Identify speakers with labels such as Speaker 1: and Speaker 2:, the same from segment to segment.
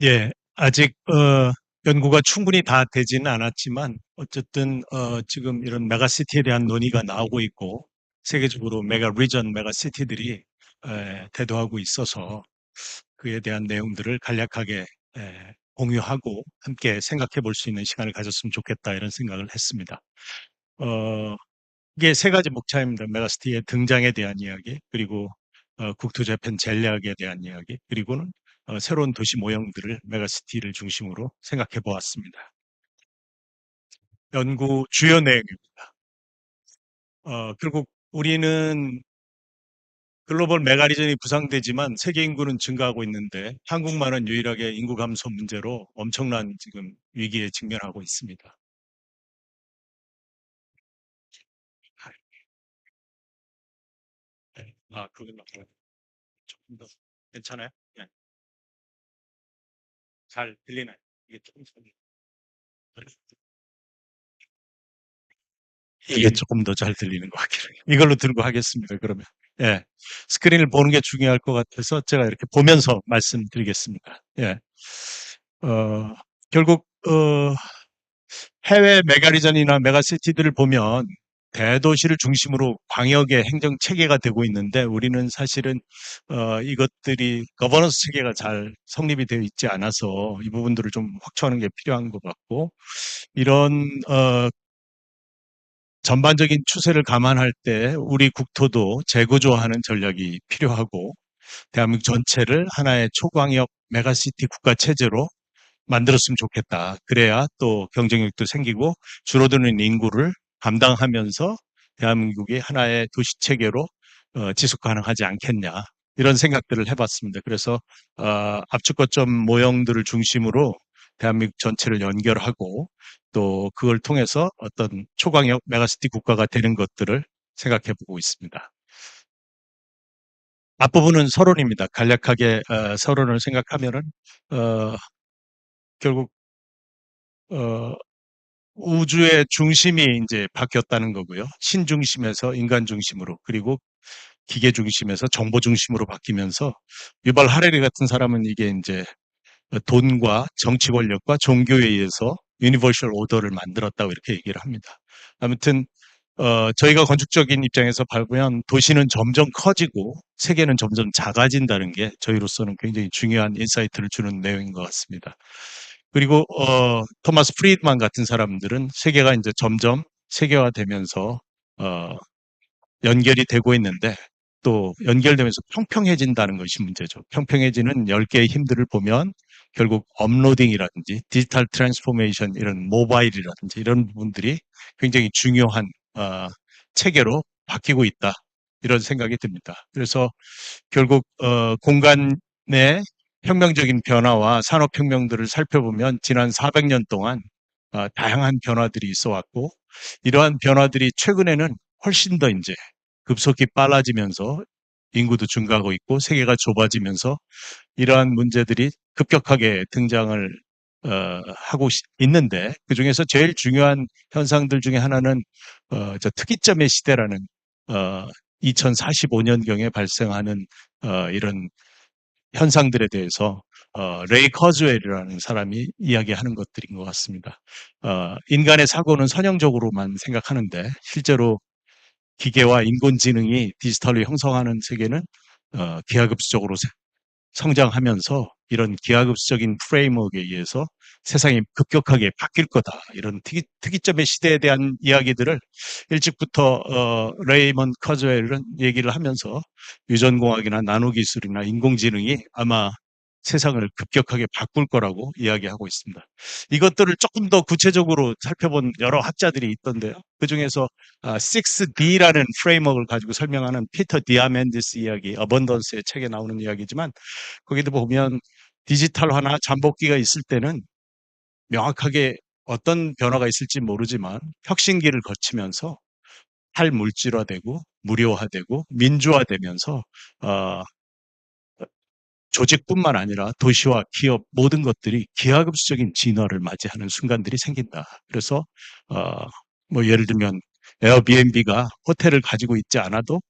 Speaker 1: 예, 아직 연구가 충분히 다 되지는 않았지만 어쨌든 지금 이런 메가시티에 대한 논의가 나오고 있고 세계적으로 메가 리전, 메가시티들이 대두하고 있어서 그에 대한 내용들을 간략하게 공유하고 함께 생각해 볼 수 있는 시간을 가졌으면 좋겠다 이런 생각을 했습니다. 어, 이게 세 가지 목차입니다. 메가시티의 등장에 대한 이야기, 그리고 국토 재팬 전략에 대한 이야기, 그리고는 새로운 도시 모형들을 메가시티를 중심으로 생각해 보았습니다. 연구 주요 내용입니다. 결국 우리는 글로벌 메가리전이 부상되지만 세계 인구는 증가하고 있는데 한국만은 유일하게 인구 감소 문제로 엄청난 지금 위기에 직면하고 있습니다. 네. 그건 조금 더 괜찮아요? 네. 잘 들리나요? 이게 조금 이게 조금 더 잘 들리는 것 같긴 해요. 이걸로 들고 하겠습니다. 그러면. 예. 스크린을 보는 게 중요할 것 같아서 제가 이렇게 보면서 말씀드리겠습니다. 예. 어, 결국, 해외 메가리전이나 메가시티들을 보면 대도시를 중심으로 광역의 행정 체계가 되고 있는데 우리는 사실은 이것들이 거버넌스 체계가 잘 성립이 되어 있지 않아서 이 부분들을 좀 확충하는 게 필요한 것 같고 이런 전반적인 추세를 감안할 때 우리 국토도 재구조하는 전략이 필요하고 대한민국 전체를 하나의 초광역 메가시티 국가 체제로 만들었으면 좋겠다. 그래야 또 경쟁력도 생기고 줄어드는 인구를 감당하면서 대한민국이 하나의 도시 체계로 지속 가능하지 않겠냐. 이런 생각들을 해봤습니다. 그래서 압축거점 모형들을 중심으로 대한민국 전체를 연결하고 또 그걸 통해서 어떤 초광역 메가시티 국가가 되는 것들을 생각해 보고 있습니다. 앞부분은 서론입니다. 간략하게 서론을 생각하면은 어, 결국 어, 우주의 중심이 이제 바뀌었다는 거고요. 신중심에서 인간 중심으로 그리고 기계 중심에서 정보 중심으로 바뀌면서 유발 하레리 같은 사람은 이게 이제 돈과 정치 권력과 종교에 의해서 유니버셜 오더를 만들었다고 이렇게 얘기를 합니다. 아무튼 저희가 건축적인 입장에서 보면 도시는 점점 커지고 세계는 점점 작아진다는 게 저희로서는 굉장히 중요한 인사이트를 주는 내용인 것 같습니다. 그리고 토마스 프리드만 같은 사람들은 세계가 이제 점점 세계화되면서 어, 연결이 되고 있는데 또 연결되면서 평평해진다는 것이 문제죠. 평평해지는 10개의 힘들을 보면 결국 업로딩이라든지 디지털 트랜스포메이션 이런 모바일이라든지 이런 부분들이 굉장히 중요한 어, 체계로 바뀌고 있다. 이런 생각이 듭니다. 그래서 결국 공간의 혁명적인 변화와 산업혁명들을 살펴보면 지난 400년 동안 다양한 변화들이 있어 왔고 이러한 변화들이 최근에는 훨씬 더 이제 급속히 빨라지면서 인구도 증가하고 있고 세계가 좁아지면서 이러한 문제들이 급격하게 등장을 하고 있는데 그중에서 제일 중요한 현상들 중에 하나는 저 특이점의 시대라는 어, 2045년경에 발생하는 이런 현상들에 대해서 레이 커즈웰이라는 사람이 이야기하는 것들인 것 같습니다. 인간의 사고는 선형적으로만 생각하는데 실제로 기계와 인공지능이 디지털로 형성하는 세계는 기하급수적으로 성장하면서 이런 기하급수적인 프레임워크에 의해서 세상이 급격하게 바뀔 거다. 이런 특이점의 시대에 대한 이야기들을 일찍부터 레이먼 커즈웰은 얘기를 하면서 유전공학이나 나노기술이나 인공지능이 아마 세상을 급격하게 바꿀 거라고 이야기하고 있습니다. 이것들을 조금 더 구체적으로 살펴본 여러 학자들이 있던데요. 그중에서 6D라는 프레임워크를 가지고 설명하는 피터 디아멘디스 이야기, 어번던스의 책에 나오는 이야기지만 거기도 보면 디지털화나 잠복기가 있을 때는 명확하게 어떤 변화가 있을지 모르지만 혁신기를 거치면서 탈물질화되고 무료화되고 민주화되면서 어, 조직뿐만 아니라 도시와 기업 모든 것들이 기하급수적인 진화를 맞이하는 순간들이 생긴다. 그래서 어, 뭐 예를 들면 에어비앤비가 호텔을 가지고 있지 않아도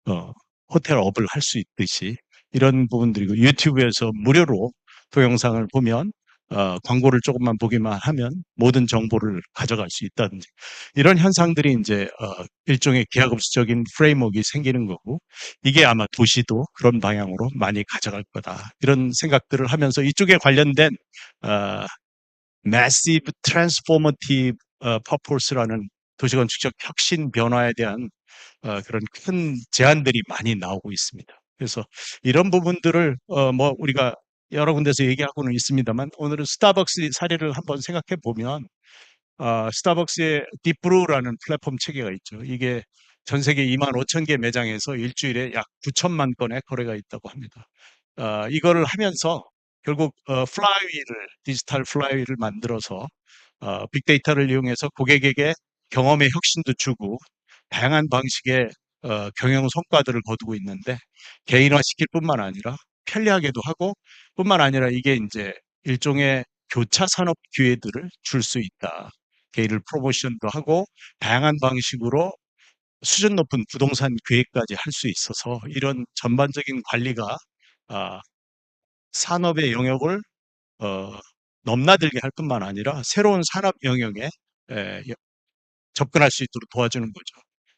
Speaker 1: 어, 호텔업을 할 수 있듯이 이런 부분들이고 유튜브에서 무료로 동영상을 보면 광고를 조금만 보기만 하면 모든 정보를 가져갈 수 있다든지 이런 현상들이 이제 일종의 기하급수적인 프레임워크가 생기는 거고 이게 아마 도시도 그런 방향으로 많이 가져갈 거다. 이런 생각들을 하면서 이쪽에 관련된 어, Massive Transformative Purpose라는 도시건축적 혁신 변화에 대한 그런 큰 제안들이 많이 나오고 있습니다. 그래서 이런 부분들을 뭐 우리가 여러 군데서 얘기하고는 있습니다만 오늘은 스타벅스 사례를 한번 생각해 보면 스타벅스의 딥브루라는 플랫폼 체계가 있죠. 이게 전 세계 2만 5천 개 매장에서 일주일에 약 9천만 건의 거래가 있다고 합니다. 이거를 하면서 결국 디지털 플라이휠을 만들어서 빅데이터를 이용해서 고객에게 경험의 혁신도 주고 다양한 방식의 경영 성과들을 거두고 있는데 개인화시킬 뿐만 아니라 편리하게도 하고 뿐만 아니라 이게 이제 일종의 교차 산업 기회들을 줄 수 있다. 개인을 프로모션도 하고 다양한 방식으로 수준 높은 부동산 계획까지 할 수 있어서 이런 전반적인 관리가 아, 산업의 영역을 어, 넘나들게 할 뿐만 아니라 새로운 산업 영역에 에, 접근할 수 있도록 도와주는 거죠.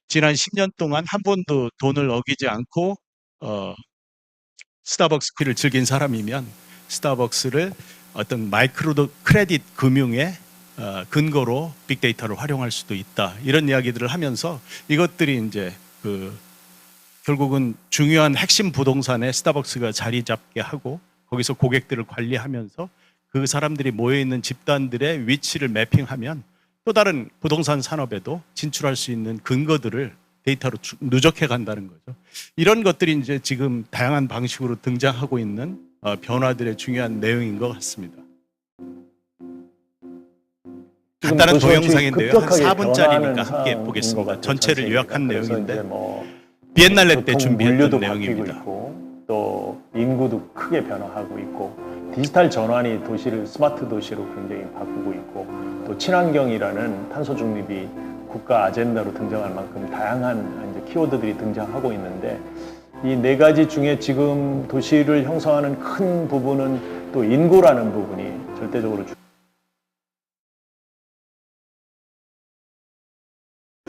Speaker 1: 지난 10년 동안 한 번도 돈을 어기지 않고 스타벅스 커피를 즐긴 사람이면 스타벅스를 어떤 마이크로 크레딧 금융의 근거로 빅데이터를 활용할 수도 있다. 이런 이야기들을 하면서 이것들이 이제 결국은 중요한 핵심 부동산에 스타벅스가 자리 잡게 하고 거기서 고객들을 관리하면서 그 사람들이 모여 있는 집단들의 위치를 매핑하면 또 다른 부동산 산업에도 진출할 수 있는 근거들을 데이터로 누적해 간다는 거죠. 이런 것들이 이제 지금 다양한 방식으로 등장하고 있는 변화들의 중요한 내용인 것 같습니다. 간단한 동영상인데요. 한 4분짜리니까 함께 보겠습니다. 전체를 요약한 내용인데 비엔날레 때 준비했던 내용입니다.
Speaker 2: 있고, 또 인구도 크게 변화하고 있고 디지털 전환이 도시를 스마트 도시로 굉장히 바꾸고 있고 또 친환경이라는 탄소 중립이 국가 아젠다로 등장할 만큼 다양한 이제 키워드들이 등장하고 있는데 이 네 가지 중에 지금 도시를 형성하는 큰 부분은 또 인구라는 부분이 절대적으로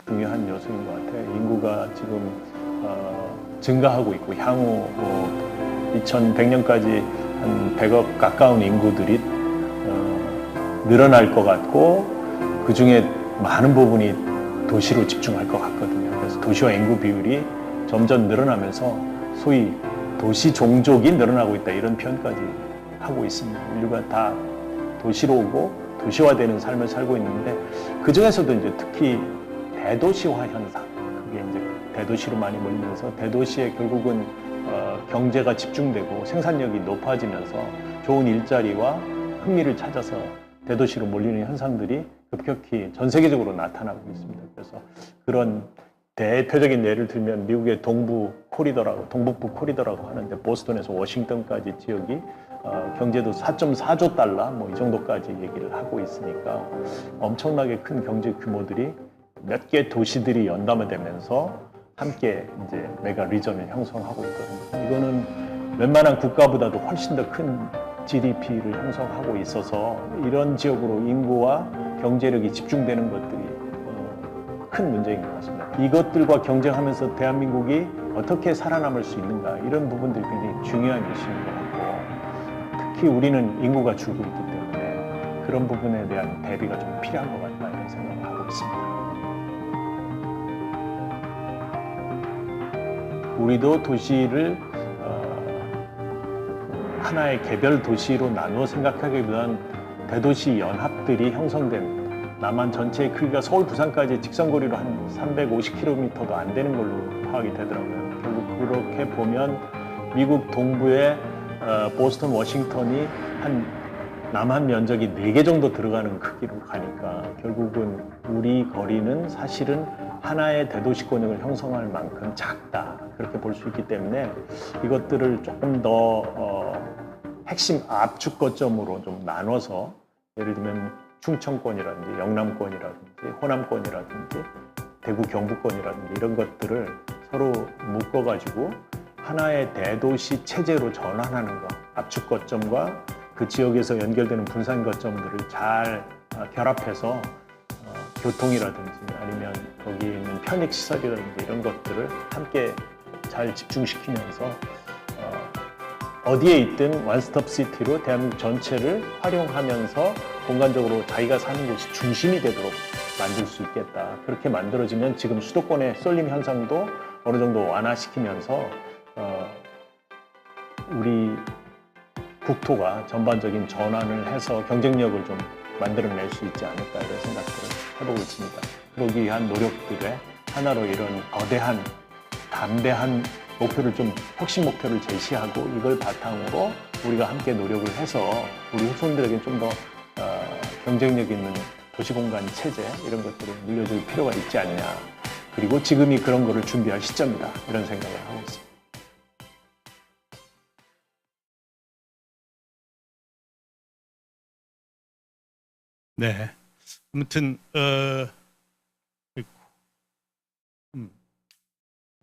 Speaker 2: 중요한 요소인 것 같아요. 인구가 지금 증가하고 있고 향후 2100년까지 한 100억 가까운 인구들이 늘어날 것 같고 그 중에 많은 부분이 도시로 집중할 것 같거든요. 그래서 도시와 인구 비율이 점점 늘어나면서 소위 도시 종족이 늘어나고 있다 이런 표현까지 하고 있습니다. 인류가 다 도시로 오고 도시화되는 삶을 살고 있는데 그 중에서도 이제 특히 대도시화 현상, 그게 이제 대도시로 많이 몰리면서 대도시에 결국은 경제가 집중되고 생산력이 높아지면서 좋은 일자리와 흥미를 찾아서 대도시로 몰리는 현상들이 급격히 전 세계적으로 나타나고 있습니다. 그래서 그런 대표적인 예를 들면 미국의 동북부 코리더라고 하는데 보스턴에서 워싱턴까지 지역이 경제도 4.4조 달러 뭐 이 정도까지 얘기를 하고 있으니까 엄청나게 큰 경제 규모들이 몇 개 도시들이 연담되면서 함께 이제 메가 리전을 형성하고 있거든요. 이거는 웬만한 국가보다도 훨씬 더 큰 GDP를 형성하고 있어서 이런 지역으로 인구와 경제력이 집중되는 것들이 큰 문제인 것 같습니다. 이것들과 경쟁하면서 대한민국이 어떻게 살아남을 수 있는가 이런 부분들이 굉장히 중요한 이슈인 것 같고 특히 우리는 인구가 줄고 있기 때문에 그런 부분에 대한 대비가 좀 필요한 것 같다 이런 생각을 하고 있습니다. 우리도 도시를 하나의 개별 도시로 나누어 생각하기보다는 대도시 연합들이 형성된 남한 전체의 크기가 서울, 부산까지 직선거리로 한 350km도 안 되는 걸로 파악이 되더라고요. 결국 그렇게 보면 미국 동부의 보스턴, 워싱턴이 한 남한 면적이 4개 정도 들어가는 크기로 가니까 결국은 우리 거리는 사실은 하나의 대도시권역을 형성할 만큼 작다 그렇게 볼 수 있기 때문에 이것들을 조금 더 핵심 압축 거점으로 좀 나눠서 예를 들면 충청권이라든지 영남권이라든지 호남권이라든지 대구 경북권이라든지 이런 것들을 서로 묶어가지고 하나의 대도시 체제로 전환하는 것 압축 거점과 그 지역에서 연결되는 분산 거점들을 잘 결합해서 교통이라든지 아니면 거기 있는 편익 시설이라든지 이런 것들을 함께 잘 집중시키면서 어디에 있든 원스톱 시티로 대한민국 전체를 활용하면서 공간적으로 자기가 사는 곳이 중심이 되도록 만들 수 있겠다. 그렇게 만들어지면 지금 수도권의 쏠림 현상도 어느 정도 완화시키면서 우리 국토가 전반적인 전환을 해서 경쟁력을 좀 만들어낼 수 있지 않을까 이런 생각들을 해보고 있습니다. 그러기 위한 노력들의 하나로 이런 거대한 담대한 목표를 좀 혁신 목표를 제시하고 이걸 바탕으로 우리가 함께 노력을 해서 우리 후손들에게 좀 더 경쟁력 있는 도시공간 체제 이런 것들을 물려줄 필요가 있지 않냐. 그리고 지금이 그런 거를 준비할 시점이다. 이런 생각을 하고 있습니다.
Speaker 1: 네. 아무튼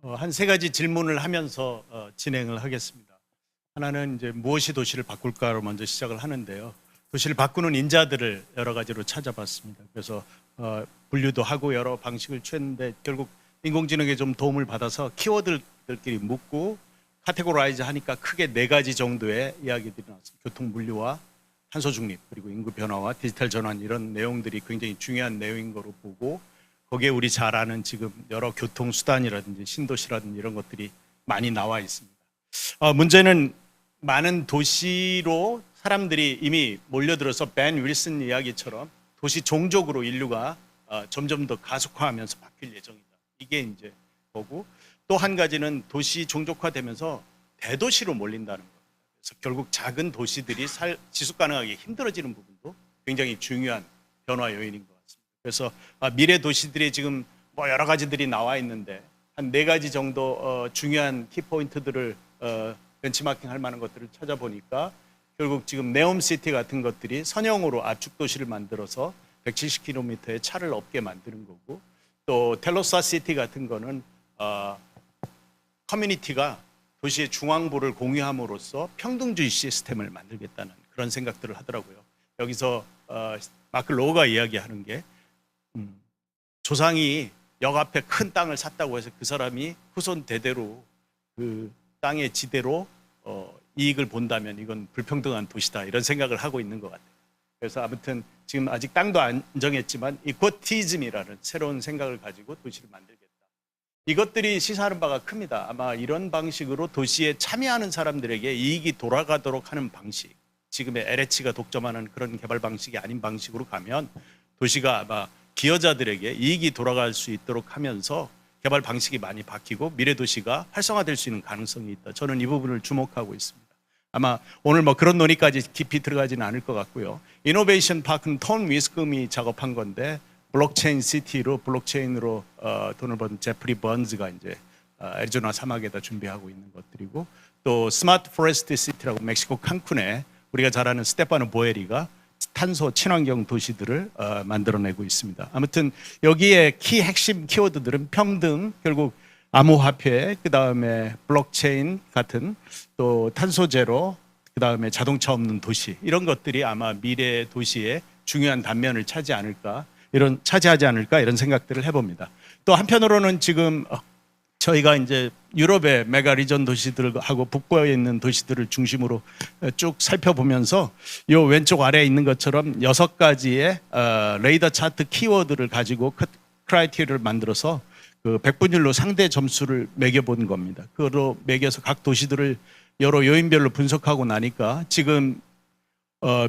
Speaker 1: 한 세 가지 질문을 하면서 진행을 하겠습니다. 하나는 이제 무엇이 도시를 바꿀까로 먼저 시작을 하는데요. 도시를 바꾸는 인자들을 여러 가지로 찾아봤습니다. 그래서 분류도 하고 여러 방식을 취했는데 결국 인공지능에 좀 도움을 받아서 키워드들끼리 묻고 카테고라이즈 하니까 크게 네 가지 정도의 이야기들이 나왔습니다. 교통 물류와 탄소 중립, 그리고 인구 변화와 디지털 전환 이런 내용들이 굉장히 중요한 내용인 거로 보고 거기에 우리 잘 아는 지금 여러 교통수단이라든지 신도시라든지 이런 것들이 많이 나와 있습니다. 문제는 많은 도시로 사람들이 이미 몰려들어서 벤 윌슨 이야기처럼 도시 종족으로 인류가 점점 더 가속화하면서 바뀔 예정이다. 이게 이제 거고 또 한 가지는 도시 종족화되면서 대도시로 몰린다는 겁니다. 그래서 결국 작은 도시들이 지속 가능하기 힘들어지는 부분도 굉장히 중요한 변화 요인인 것 같습니다. 그래서 미래 도시들이 지금 뭐 여러 가지들이 나와 있는데 한 네 가지 정도 중요한 키포인트들을 벤치마킹 할 만한 것들을 찾아보니까 결국 지금 네옴시티 같은 것들이 선형으로 압축 도시를 만들어서 170km의 차를 없게 만드는 거고 또 텔로사 시티 같은 거는 커뮤니티가 도시의 중앙부를 공유함으로써 평등주의 시스템을 만들겠다는 그런 생각들을 하더라고요. 여기서 마크 로우가 이야기하는 게 조상이 역 앞에 큰 땅을 샀다고 해서 그 사람이 후손 대대로 그 땅의 지대로 이익을 본다면 이건 불평등한 도시다 이런 생각을 하고 있는 것 같아요. 그래서 아무튼 지금 아직 땅도 안 정했지만 이코티즘이라는 새로운 생각을 가지고 도시를 만들겠다. 이것들이 시사하는 바가 큽니다. 아마 이런 방식으로 도시에 참여하는 사람들에게 이익이 돌아가도록 하는 방식, 지금의 LH가 독점하는 그런 개발 방식이 아닌 방식으로 가면 도시가 아마 기여자들에게 이익이 돌아갈 수 있도록 하면서 개발 방식이 많이 바뀌고 미래 도시가 활성화될 수 있는 가능성이 있다. 저는 이 부분을 주목하고 있습니다. 아마 오늘 뭐 그런 논의까지 깊이 들어가지는 않을 것 같고요. 이노베이션 파크는 톤 위스금이 작업한 건데 블록체인 시티로 블록체인으로 돈을 번 제프리 번즈가 이제 애리조나 사막에다 준비하고 있는 것들이고 또 스마트 포레스트 시티라고 멕시코 칸쿤에 우리가 잘 아는 스테파노 보에리가 탄소 친환경 도시들을 만들어내고 있습니다. 아무튼 여기에 핵심 키워드들은 평등, 결국 암호화폐, 그 다음에 블록체인 같은 또 탄소 제로, 그 다음에 자동차 없는 도시 이런 것들이 아마 미래 도시의 중요한 단면을 차지하지 않을까 이런 생각들을 해봅니다. 또 한편으로는 지금 저희가 이제 유럽의 메가 리전 도시들하고 북부에 있는 도시들을 중심으로 쭉 살펴보면서 이 왼쪽 아래에 있는 것처럼 6가지의 레이더 차트 키워드를 가지고 크라이테리어를 만들어서 그 백분율로 상대 점수를 매겨본 겁니다. 그거로 매겨서 각 도시들을 여러 요인별로 분석하고 나니까 지금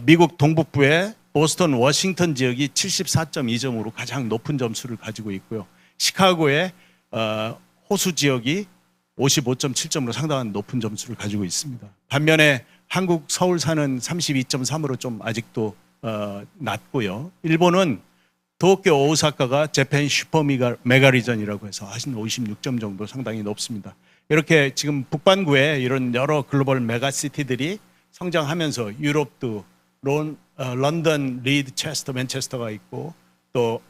Speaker 1: 미국 동북부의 보스턴, 워싱턴 지역이 74.2점으로 가장 높은 점수를 가지고 있고요. 시카고의 호수 지역이 55.7점으로 상당한 높은 점수를 가지고 있습니다. 반면에 한국 서울사는 32.3으로 좀 아직도 낮고요. 일본은 도쿄, 오사카가 재팬 슈퍼 메가 리전이라고 해서 한 56점 정도 상당히 높습니다. 이렇게 지금 북반구에 이런 여러 글로벌 메가시티들이 성장하면서 유럽도 런던, 리드, 체스터, 맨체스터가 있고 또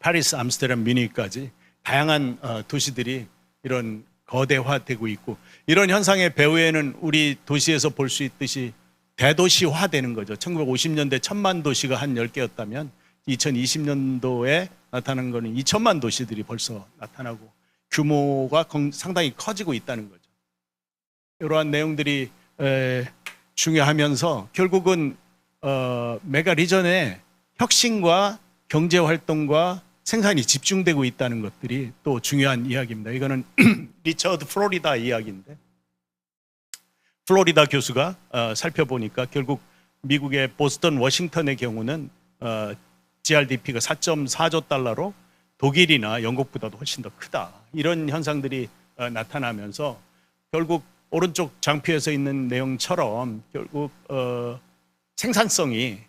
Speaker 1: 파리스, 암스테르담, 뮤니크까지 다양한 도시들이 이런 거대화되고 있고 이런 현상의 배후에는 우리 도시에서 볼 수 있듯이 대도시화되는 거죠. 1950년대 1000만 도시가 한 10개였다면 2020년도에 나타난 거는 2000만 도시들이 벌써 나타나고 규모가 상당히 커지고 있다는 거죠. 이러한 내용들이 중요하면서 결국은 메가 리전의 혁신과 경제 활동과 생산이 집중되고 있다는 것들이 또 중요한 이야기입니다. 이거는 리처드 플로리다 이야기인데 플로리다 교수가 살펴보니까 결국 미국의 보스턴, 워싱턴의 경우는 GRDP가 4.4조 달러로 독일이나 영국보다도 훨씬 더 크다. 이런 현상들이 나타나면서 결국 오른쪽 장표에서 있는 내용처럼 결국 생산성이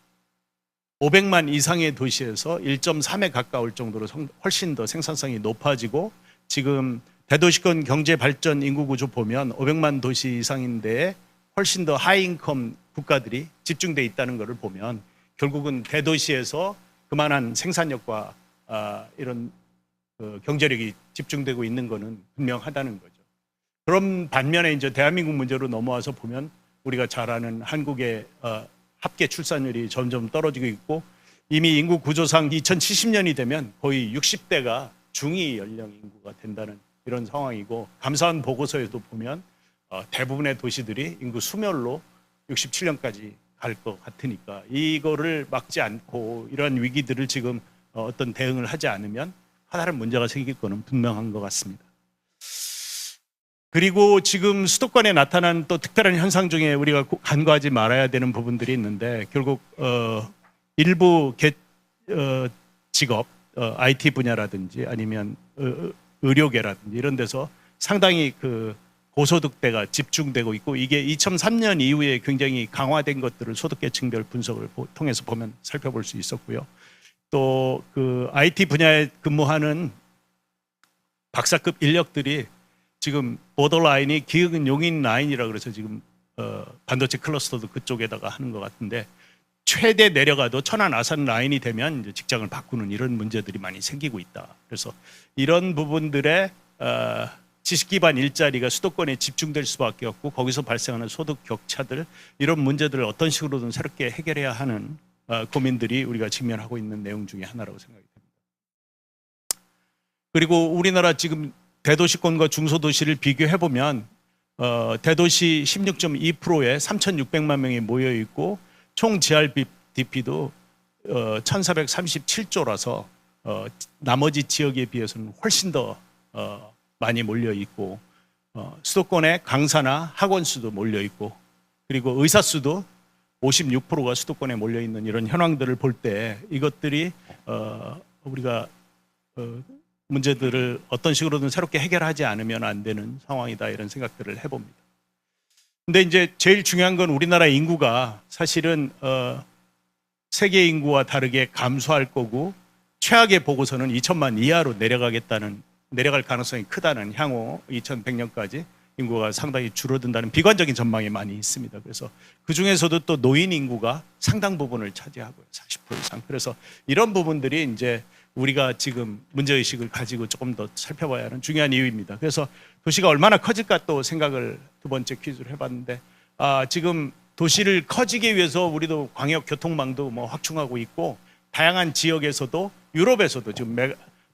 Speaker 1: 500만 이상의 도시에서 1.3에 가까울 정도로 훨씬 더 생산성이 높아지고 지금 대도시권 경제 발전 인구 구조 보면 500만 도시 이상인데 훨씬 더 하이인컴 국가들이 집중돼 있다는 것을 보면 결국은 대도시에서 그만한 생산력과 이런 경제력이 집중되고 있는 것은 분명하다는 거죠. 그런 반면에 이제 대한민국 문제로 넘어와서 보면 우리가 잘 아는 한국의 합계 출산율이 점점 떨어지고 있고 이미 인구 구조상 2070년이 되면 거의 60대가 중위 연령 인구가 된다는 이런 상황이고 감사원 보고서에도 보면 대부분의 도시들이 인구 소멸로 67년까지 갈 것 같으니까 이거를 막지 않고 이러한 위기들을 지금 어떤 대응을 하지 않으면 다른 문제가 생길 거는 분명한 것 같습니다. 그리고 지금 수도권에 나타난 또 특별한 현상 중에 우리가 간과하지 말아야 되는 부분들이 있는데 결국 일부 직업, IT 분야라든지 아니면 의료계라든지 이런 데서 상당히 그 고소득대가 집중되고 있고 이게 2003년 이후에 굉장히 강화된 것들을 소득계층별 분석을 통해서 보면 살펴볼 수 있었고요. 또 그 IT 분야에 근무하는 박사급 인력들이 지금 보더라인이 기흥 용인 라인이라 그래서 지금 반도체 클러스터도 그쪽에다가 하는 것 같은데 최대 내려가도 천안 아산 라인이 되면 이제 직장을 바꾸는 이런 문제들이 많이 생기고 있다. 그래서 이런 부분들의 지식 기반 일자리가 수도권에 집중될 수밖에 없고 거기서 발생하는 소득 격차들 이런 문제들을 어떤 식으로든 새롭게 해결해야 하는 고민들이 우리가 직면하고 있는 내용 중에 하나라고 생각이 됩니다. 그리고 우리나라 지금 대도시권과 중소도시를 비교해 보면 대도시 16.2%에 3,600만 명이 모여 있고 총 GRDP도 1,437조라서 나머지 지역에 비해서는 훨씬 더 많이 몰려 있고 수도권에 강사나 학원 수도 몰려 있고 그리고 의사 수도 56%가 수도권에 몰려 있는 이런 현황들을 볼 때 이것들이 우리가 문제들을 어떤 식으로든 새롭게 해결하지 않으면 안 되는 상황이다 이런 생각들을 해봅니다. 근데 이제 제일 중요한 건 우리나라 인구가 사실은 세계 인구와 다르게 감소할 거고 최악의 보고서는 2천만 이하로 내려갈 가능성이 크다는 향후 2100년까지 인구가 상당히 줄어든다는 비관적인 전망이 많이 있습니다. 그래서 그 중에서도 또 노인 인구가 상당 부분을 차지하고요. 40% 이상. 그래서 이런 부분들이 이제 우리가 지금 문제의식을 가지고 조금 더 살펴봐야 하는 중요한 이유입니다. 그래서 도시가 얼마나 커질까 또 생각을 두 번째 퀴즈를 해봤는데 지금 도시를 커지기 위해서 우리도 광역 교통망도 뭐 확충하고 있고 다양한 지역에서도 유럽에서도 지금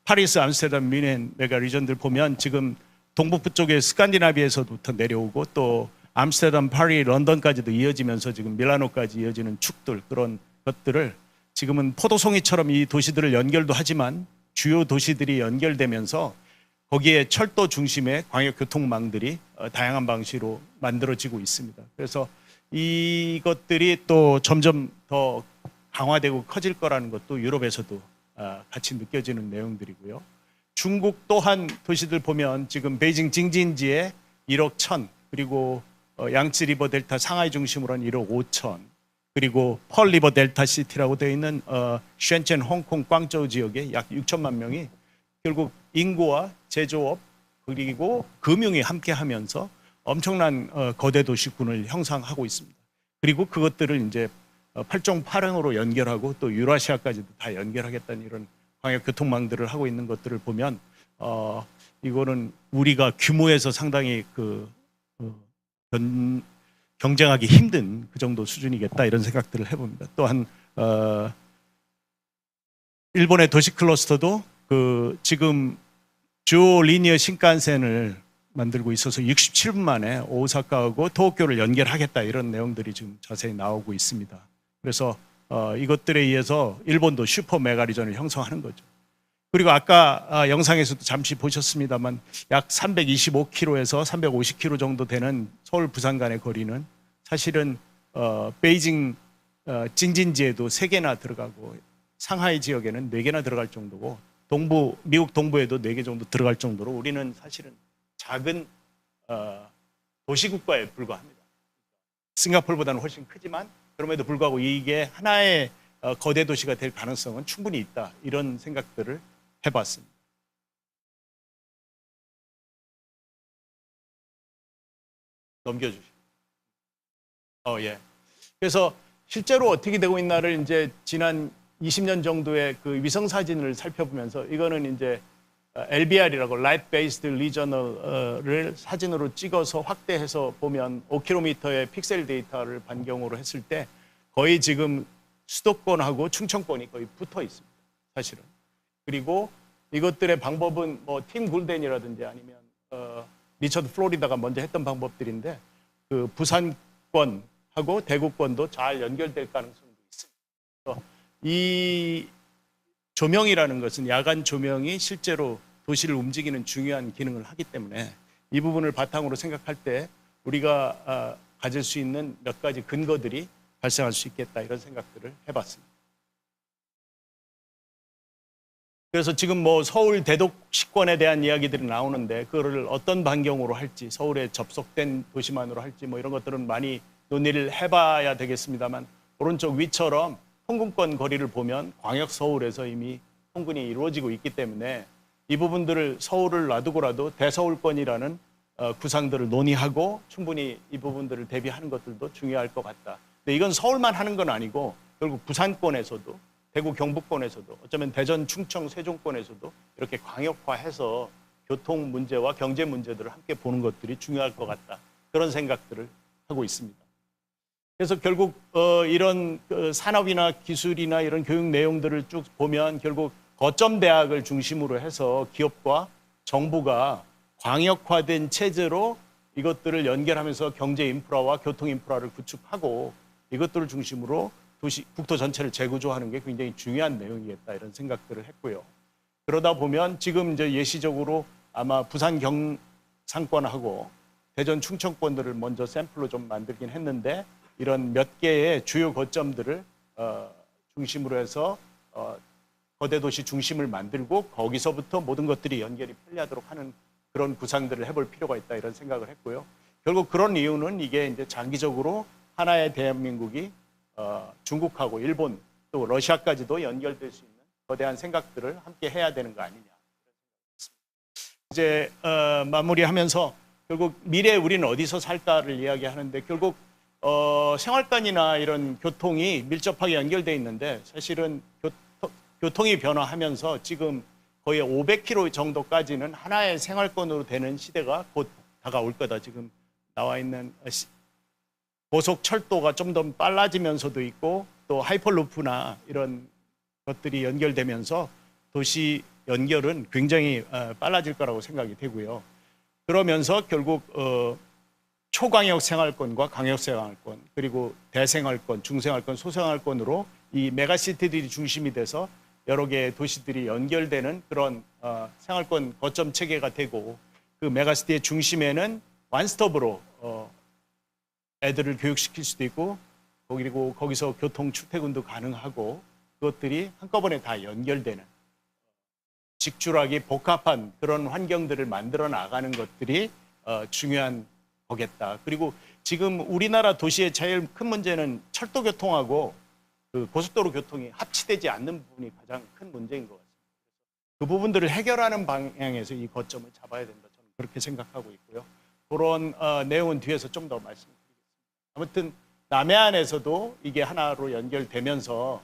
Speaker 1: 파리스, 암스테르담, 뮌헨 메가 리전들 보면 지금 동북부 쪽에 스칸디나비아에서부터 내려오고 또 암스테르담, 파리, 런던까지도 이어지면서 지금 밀라노까지 이어지는 축들 그런 것들을 지금은 포도송이처럼 이 도시들을 연결도 하지만 주요 도시들이 연결되면서 거기에 철도 중심의 광역교통망들이 다양한 방식으로 만들어지고 있습니다. 그래서 이것들이 또 점점 더 강화되고 커질 거라는 것도 유럽에서도 같이 느껴지는 내용들이고요. 중국 또한 도시들 보면 지금 베이징 징진지에 1억 1천 그리고 양치 리버 델타 상하이 중심으로 한 1억 5천 그리고 펄 리버 델타 시티라고 되어 있는 셴첸, 홍콩, 광저우 지역에 약 6천만 명이 결국 인구와 제조업 그리고 금융이 함께하면서 엄청난 거대 도시군을 형성하고 있습니다. 그리고 그것들을 이제 8종 8행으로 연결하고 또 유라시아까지도 다 연결하겠다는 이런 광역 교통망들을 하고 있는 것들을 보면 이거는 우리가 규모에서 상당히 경쟁하기 힘든 그 정도 수준이겠다 이런 생각들을 해봅니다. 또한 일본의 도시 클러스터도 그 지금 주 리니어 신칸센을 만들고 있어서 67분 만에 오사카하고 도쿄를 연결하겠다 이런 내용들이 지금 자세히 나오고 있습니다. 그래서 이것들에 의해서 일본도 슈퍼 메가리전을 형성하는 거죠. 그리고 아까 영상에서도 잠시 보셨습니다만 약 325km에서 350km 정도 되는 서울 부산 간의 거리는 사실은 베이징 징진지에도 3개나 들어가고 상하이 지역에는 4개나 들어갈 정도고 미국 동부에도 4개 정도 들어갈 정도로 우리는 사실은 작은 도시국가에 불과합니다. 싱가포르보다는 훨씬 크지만 그럼에도 불구하고 이게 하나의 거대 도시가 될 가능성은 충분히 있다. 이런 생각들을 해봤습니다. 넘겨주시죠. 예. 그래서 실제로 어떻게 되고 있나를 이제 지난 20년 정도의 그 위성 사진을 살펴보면서 이거는 이제 LBR이라고 Light Based Regional을 사진으로 찍어서 확대해서 보면 5km의 픽셀 데이터를 반경으로 했을 때 거의 지금 수도권하고 충청권이 거의 붙어 있습니다. 사실은. 그리고 이것들의 방법은 뭐 팀 굴덴이라든지 아니면 리처드 플로리다가 먼저 했던 방법들인데 그 부산권하고 대구권도 잘 연결될 가능성도 있습니다. 그래서 이 조명이라는 것은 야간 조명이 실제로 도시를 움직이는 중요한 기능을 하기 때문에 이 부분을 바탕으로 생각할 때 우리가 가질 수 있는 몇 가지 근거들이 발생할 수 있겠다 이런 생각들을 해봤습니다. 그래서 지금 뭐 서울 대도시권에 대한 이야기들이 나오는데 그거를 어떤 반경으로 할지 서울에 접속된 도시만으로 할지 뭐 이런 것들은 많이 논의를 해봐야 되겠습니다만 오른쪽 위처럼 통근권 거리를 보면 광역 서울에서 이미 통근이 이루어지고 있기 때문에 이 부분들을 서울을 놔두고라도 대서울권이라는 구상들을 논의하고 충분히 이 부분들을 대비하는 것들도 중요할 것 같다. 근데 이건 서울만 하는 건 아니고 결국 부산권에서도 대구 경북권에서도 어쩌면 대전 충청 세종권에서도 이렇게 광역화해서 교통 문제와 경제 문제들을 함께 보는 것들이 중요할 것 같다. 그런 생각들을 하고 있습니다. 그래서 결국 이런 산업이나 기술이나 이런 교육 내용들을 쭉 보면 결국 거점 대학을 중심으로 해서 기업과 정부가 광역화된 체제로 이것들을 연결하면서 경제 인프라와 교통 인프라를 구축하고 이것들을 중심으로 국토 전체를 재구조하는 게 굉장히 중요한 내용이겠다 이런 생각들을 했고요. 그러다 보면 지금 이제 예시적으로 아마 부산 경상권하고 대전 충청권들을 먼저 샘플로 좀 만들긴 했는데 이런 몇 개의 주요 거점들을 중심으로 해서 거대 도시 중심을 만들고 거기서부터 모든 것들이 연결이 편리하도록 하는 그런 구상들을 해볼 필요가 있다 이런 생각을 했고요. 결국 그런 이유는 이게 이제 장기적으로 하나의 대한민국이 중국하고 일본 또 러시아까지도 연결될 수 있는 거대한 생각들을 함께 해야 되는 거 아니냐. 이제 마무리하면서 결국 미래에 우리는 어디서 살까를 이야기하는데 결국 생활권이나 이런 교통이 밀접하게 연결되어 있는데 사실은 교통이 변화하면서 지금 거의 500km 정도까지는 하나의 생활권으로 되는 시대가 곧 다가올 거다. 지금 나와 있는 고속철도가 좀 더 빨라지면서도 있고 또 하이퍼루프나 이런 것들이 연결되면서 도시 연결은 굉장히 빨라질 거라고 생각이 되고요. 그러면서 결국 초광역 생활권과 광역 생활권 그리고 대생활권, 중생활권, 소생활권으로 이 메가시티들이 중심이 돼서 여러 개의 도시들이 연결되는 그런 생활권 거점 체계가 되고 그 메가시티의 중심에는 완스톱으로 애들을 교육시킬 수도 있고 그리고 거기서 교통 출퇴근도 가능하고 그것들이 한꺼번에 다 연결되는 직줄하기 복합한 그런 환경들을 만들어 나가는 것들이 중요한 거겠다. 그리고 지금 우리나라 도시의 제일 큰 문제는 철도 교통하고 그 고속도로 교통이 합치되지 않는 부분이 가장 큰 문제인 것 같습니다. 그 부분들을 해결하는 방향에서 이 거점을 잡아야 된다. 저는 그렇게 생각하고 있고요. 그런 내용은 뒤에서 좀 더 말씀드리겠습니다. 아무튼 남해안에서도 이게 하나로 연결되면서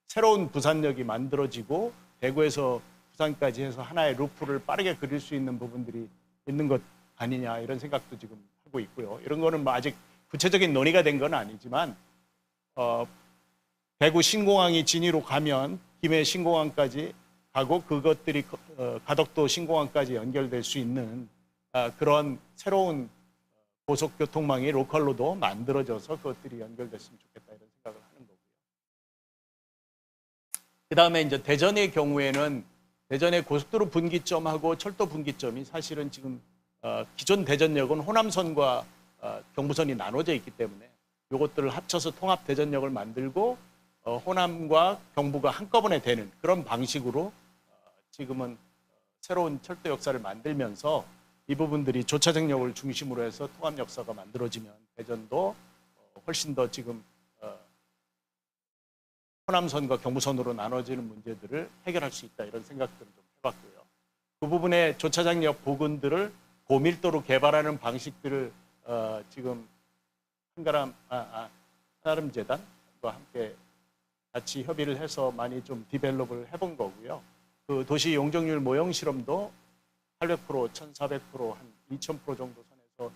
Speaker 1: 새로운 부산역이 만들어지고 대구에서 부산까지 해서 하나의 루프를 빠르게 그릴 수 있는 부분들이 있는 것 아니냐 이런 생각도 지금 하고 있고요. 이런 거는 뭐 아직
Speaker 3: 구체적인 논의가 된 건 아니지만 대구 신공항이 진위로 가면 김해 신공항까지 가고 그것들이 가덕도 신공항까지 연결될 수 있는 그런 새로운 고속교통망이 로컬로도 만들어져서 그것들이 연결됐으면 좋겠다 이런 생각을 하는 거고요. 그 다음에 이제 대전의 경우에는 대전의 고속도로 분기점하고 철도 분기점이 사실은 지금 기존 대전역은 호남선과 경부선이 나눠져 있기 때문에 이것들을 합쳐서 통합 대전역을 만들고 호남과 경부가 한꺼번에 되는 그런 방식으로 지금은 새로운 철도 역사를 만들면서 이 부분들이 조차장역을 중심으로 해서 통합 역사가 만들어지면 대전도 훨씬 더 지금 호남선과 경부선으로 나눠지는 문제들을 해결할 수 있다 이런 생각들을 좀 해봤고요. 그 부분에 조차장역 부근들을 고밀도로 개발하는 방식들을 지금 한가람재단과 함께 같이 협의를 해서 많이 좀 디벨롭을 해본 거고요. 그 도시 용적률 모형 실험도 800%, 1,400%, 한 2,000% 정도 선에서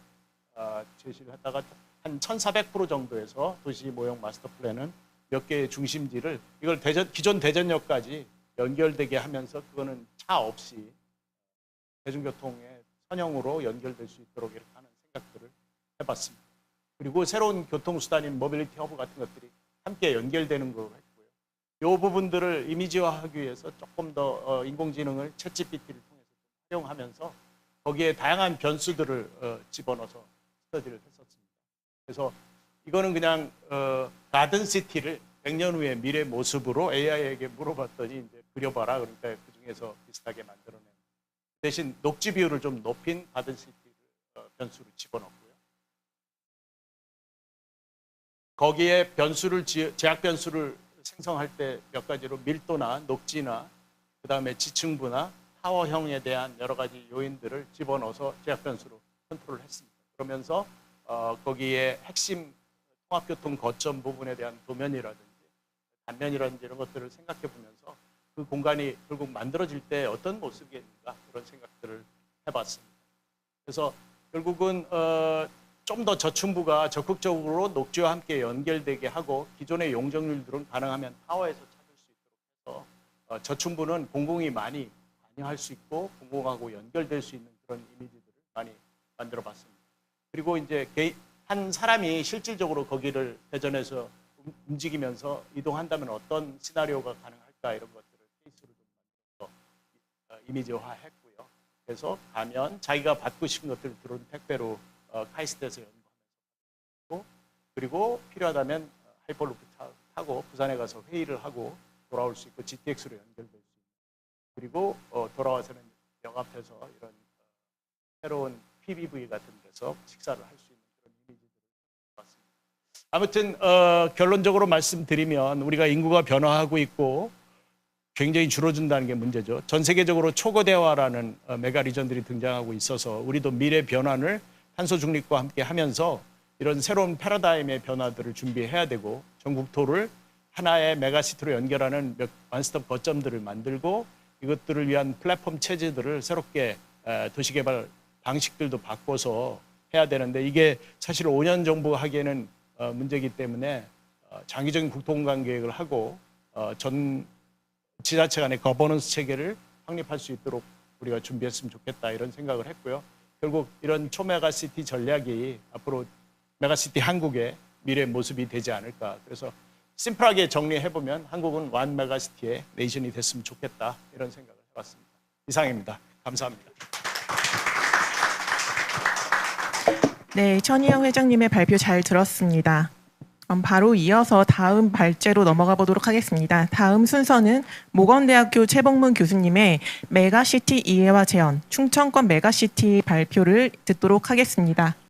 Speaker 3: 제시를 했다가 한 1,400% 정도에서 도시 모형 마스터 플랜은 몇 개의 중심지를 이걸 기존 대전역까지 연결되게 하면서 그거는 차 없이 대중교통의 선형으로 연결될 수 있도록 이렇게 하는 생각들을 해봤습니다. 그리고 새로운 교통수단인 모빌리티 허브 같은 것들이 함께 연결되는 걸 했고요. 이 부분들을 이미지화하기 위해서 조금 더 인공지능을 챗GPT를 통해서 활용하면서 거기에 다양한 변수들을 집어넣어서 스터디를 했었습니다. 그래서 이거는 그냥 가든시티를 100년 후의 미래 모습으로 AI에게 물어봤더니 이제 그려봐라. 그러니까 그 중에서 비슷하게 만들어낸 대신 녹지 비율을 좀 높인 가든시티를 변수를 집어넣고요. 거기에 제약 변수를 생성할 때 몇 가지로 밀도나 녹지나 그다음에 지층부나 타워형에 대한 여러 가지 요인들을 집어넣어서 제약 변수로 컨트롤을 했습니다. 그러면서 거기에 핵심 통합교통 거점 부분에 대한 도면이라든지 단면이라든지 이런 것들을 생각해 보면서 그 공간이 결국 만들어질 때 어떤 모습이겠는가 그런 생각들을 해봤습니다. 그래서 결국은 좀 더 저층부가 적극적으로 녹지와 함께 연결되게 하고 기존의 용적률들은 가능하면 타워에서 찾을 수 있도록 해서 저층부는 공공이 많이 관여할 수 있고 공공하고 연결될 수 있는 그런 이미지들을 많이 만들어 봤습니다. 그리고 이제 한 사람이 실질적으로 거기를 대전에서 움직이면서 이동한다면 어떤 시나리오가 가능할까 이런 것들을 케이스로 좀 만들어서 이미지화했고요. 그래서 가면 자기가 받고 싶은 것들을 들어온 택배로 카이스트에서 연구하면서 그리고 필요하다면 하이퍼루프 타고 부산에 가서 회의를 하고 돌아올 수 있고 GTX로 연결될 수 있고 그리고 돌아와서는 역 앞에서 이런 새로운 PBV 같은 데서 식사를 할 수 있는 그런 이미지들을 봤습니다. 아무튼 결론적으로 말씀드리면 우리가 인구가 변화하고 있고 굉장히 줄어든다는 게 문제죠. 전 세계적으로 초거대화라는 메가 리전들이 등장하고 있어서 우리도 미래 변환을 탄소 중립과 함께 하면서 이런 새로운 패러다임의 변화들을 준비해야 되고 전국토를 하나의 메가시티로 연결하는 원스톱 거점들을 만들고 이것들을 위한 플랫폼 체제들을 새롭게 도시개발 방식들도 바꿔서 해야 되는데 이게 사실 5년 정도 하기에는 문제이기 때문에 장기적인 국토공간 계획을 하고 전 지자체 간의 거버넌스 체계를 확립할 수 있도록 우리가 준비했으면 좋겠다 이런 생각을 했고요. 결국 이런 초메가시티 전략이 앞으로 메가시티 한국의 미래 모습이 되지 않을까. 그래서 심플하게 정리해보면 한국은 완 메가시티의 네이션이 됐으면 좋겠다 이런 생각을 해봤습니다. 이상입니다. 감사합니다.
Speaker 4: 네, 천희영 회장님의 발표 잘 들었습니다. 바로 이어서 다음 발제로 넘어가 보도록 하겠습니다. 다음 순서는 모건대학교 최봉문 교수님의 메가시티 이해와 재현, 충청권 메가시티 발표를 듣도록 하겠습니다.